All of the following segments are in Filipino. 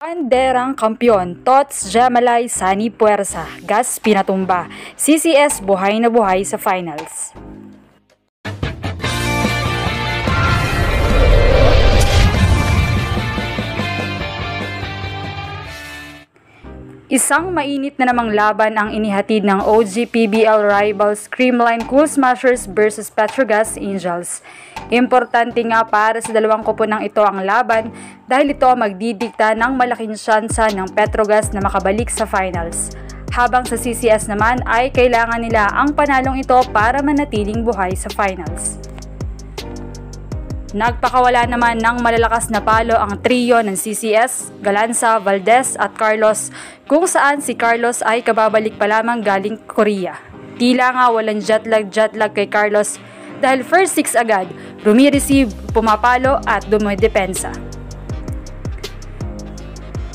Banderang kampiyon, Tots Jamalay Sani Puwersa, Gas pinatumba, CCS buhay na buhay sa finals. Isang mainit na namang laban ang inihatid ng OG PBL rivals Creamline Cool Smashers versus Petrogas Angels. Importante nga para sa dalawang koponang ito ang laban dahil ito magdidikta ng malaking tsansa ng Petrogas na makabalik sa finals. Habang sa CCS naman ay kailangan nila ang panalong ito para manatiling buhay sa finals. Nagpakawala naman ng malalakas na palo ang trio ng CCS, Galanza, Valdez at Carlos, kung saan si Carlos ay kababalik pa lamang galing Korea. Tila nga walang jetlag kay Carlos dahil first 6 agad, rumi-receive, pumapalo at dumidepensa.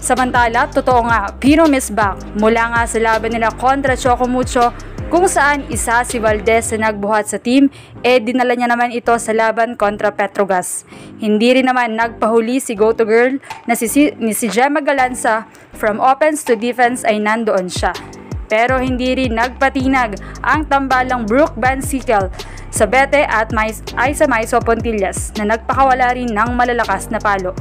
Samantala, totoo nga, Pino Misbak mula nga sa laban nila kontra Chocomucho kung saan isa si Valdez na nagbuhat sa team, dinala niya naman ito sa laban kontra Petrogas. Hindi rin naman nagpahuli si Go-To Girl na si Gemma Galanza, from offense to defense ay nandoon siya. Pero hindi rin nagpatinag ang tambalang Brooke Van Sickle sa Bete at Aiza Maiso Pontillas na nagpakawala rin ng malalakas na palo.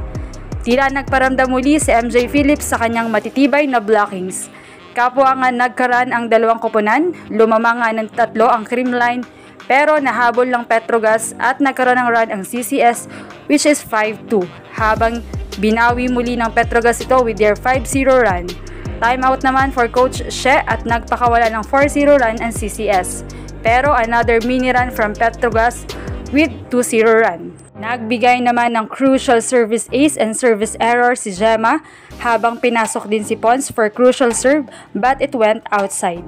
Tila nagparamdam muli si MJ Phillips sa kanyang matitibay na blockings. Kapwa nga nagkaran ang dalawang koponan, lumamang nga ng 3 ang Creamline, pero nahabol lang Petrogas at nagkaroon ng run ang CCS which is 5-2, habang binawi muli ng Petrogas ito with their 5-0 run. Timeout naman for Coach She at nagpakawala ng 4-0 run ang CCS, pero another mini run from Petrogas with 2-0 run. Nagbigay naman ng crucial service ace and service error si Gemma habang pinasok din si Pons for crucial serve but it went outside.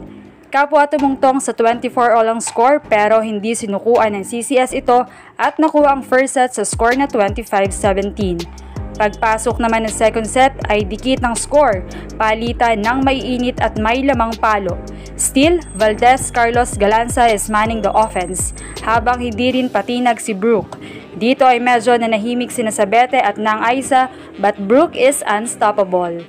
Kapwa tumungtong sa 24-all ang score pero hindi sinukuan ng CCS ito at nakuha ang first set sa score na 25-17. Pagpasok naman ng second set ay dikit ng score, palitan ng may init at may lamang palo. Still, Valdez Carlos Galanza is manning the offense habang hindi rin patinag si Brooke. Dito ay medyo nanahimik sina Sabete at Nang Aiza but Brooke is unstoppable.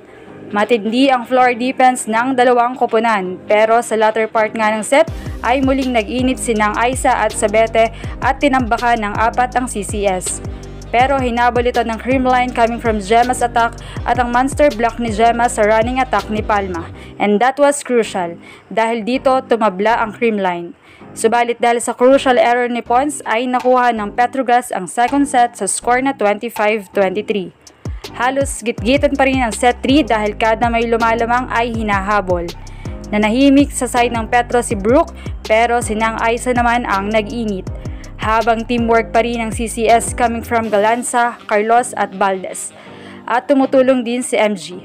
Matindi ang floor defense ng dalawang koponan pero sa latter part nga ng set ay muling nag-init si Nang Aiza at Sabete at tinambakan ng 4 ang CCS. Pero hinabol ito ng Creamline coming from Gemma's attack at ang monster block ni Gemma sa running attack ni Palma. And that was crucial dahil dito tumabla ang Creamline. Subalit dahil sa crucial error ni Pons ay nakuha ng Petrogas ang second set sa score na 25-23. Halos gitgitan pa rin ang set 3 dahil kada may lumalamang ay hinahabol. Nanahimik sa side ng Petro si Brooke pero si Nang Aiza naman ang nag-init. Habang teamwork pa rin ang CCS coming from Galanza, Carlos at Valdez. At tumutulong din si MG.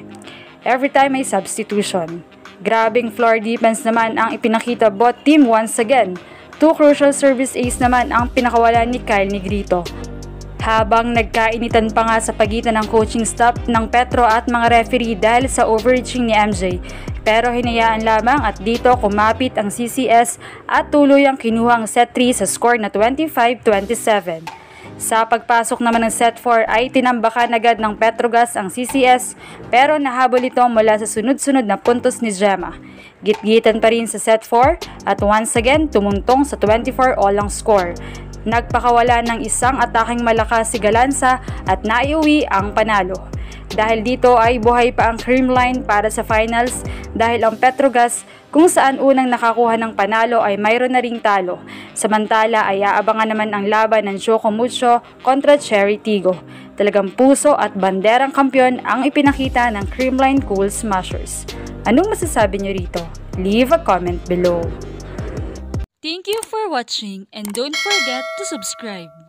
Every time may substitution. Grabing floor defense naman ang ipinakita both team once again. 2 crucial service ace naman ang pinakawalan ni Kyle Negrito. Habang nagkainitan pa nga sa pagitan ng coaching staff ng Petro at mga referee dahil sa overreaching ni MJ. Pero hinayaan lamang at dito kumapit ang CCS at tuluyang kinuha ang set 3 sa score na 25-27. Sa pagpasok naman ng set 4 ay tinambakan agad ng Petrogas ang CCS pero nahabol ito mula sa sunod-sunod na puntos ni Gemma. Gitgitan pa rin sa set 4 at once again tumuntong sa 24-all ang score. Nagpakawala ng isang ataking malakas si Galanza at naiuwi ang panalo. Dahil dito ay buhay pa ang Creamline para sa finals dahil ang Petrogas kung saan unang nakakuha ng panalo ay mayroon na ring talo. Samantala ay aabangan naman ang laban ng Chocomucho kontra Cherry Tigo. Talagang puso at banderang kampiyon ang ipinakita ng Creamline Cool Smashers. Anong masasabi niyo rito? Leave a comment below. Thank you for watching and don't forget to subscribe.